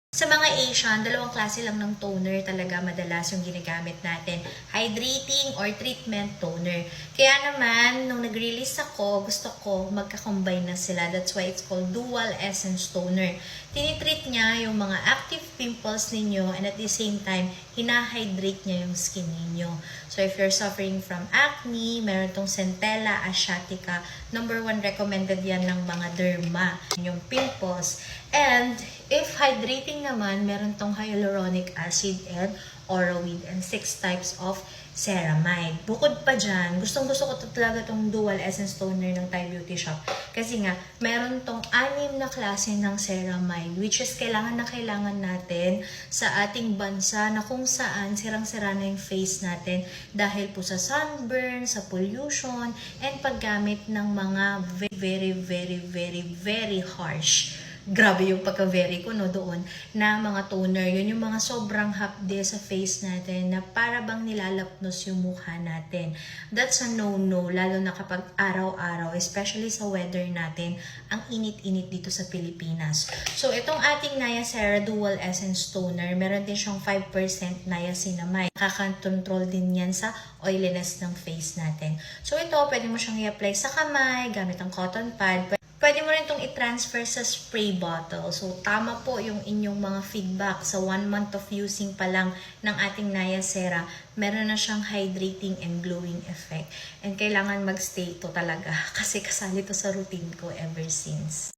Sa mga Asian, dalawang klase lang ng toner talaga madalas yung ginagamit natin. Hydrating or treatment toner. Kaya naman, nung nag-release ako, gusto ko magka-combine na sila. That's why it's called Dual Essence Toner. Tinitreat niya yung mga active pimples ninyo and at the same time, hina-hydrate niya yung skin ninyo. So if you're suffering from acne, meron tong Centella asiatica, number 1 recommended yan ng mga derma, yung pimples. And if hydrating naman, meron tong hyaluronic acid and Oroweed and 6 types of ceramide. Bukod pa dyan, gustong-gusto ko talaga tong dual essence toner ng Thai Beauty Shop. Kasi nga, meron tong 6 na klase ng ceramide which is kailangan na kailangan natin sa ating bansa na kung saan sirang-sira na yung face natin dahil po sa sunburn, sa pollution, and paggamit ng mga very harsh. Grabe yung pagka-very ko doon na mga toner. Yun yung mga sobrang hapde sa face natin na para bang nilalapnos yung mukha natin. That's a no-no, lalo na kapag araw-araw, especially sa weather natin, ang init-init dito sa Pilipinas. So, itong ating Niacera Dual Essence Toner, meron din siyang 5% niacinamide. Nakaka-control din yan sa oiliness ng face natin. So, ito, pwede mo siyang i-apply sa kamay, gamit ang cotton pad. Pwede mo rin itong i-transfer sa spray bottle. So, tama po yung inyong mga feedback. Sa 1 month of using pa lang ng ating Niacera, meron na siyang hydrating and glowing effect. And kailangan magstay ito talaga kasi kasali ito sa routine ko ever since.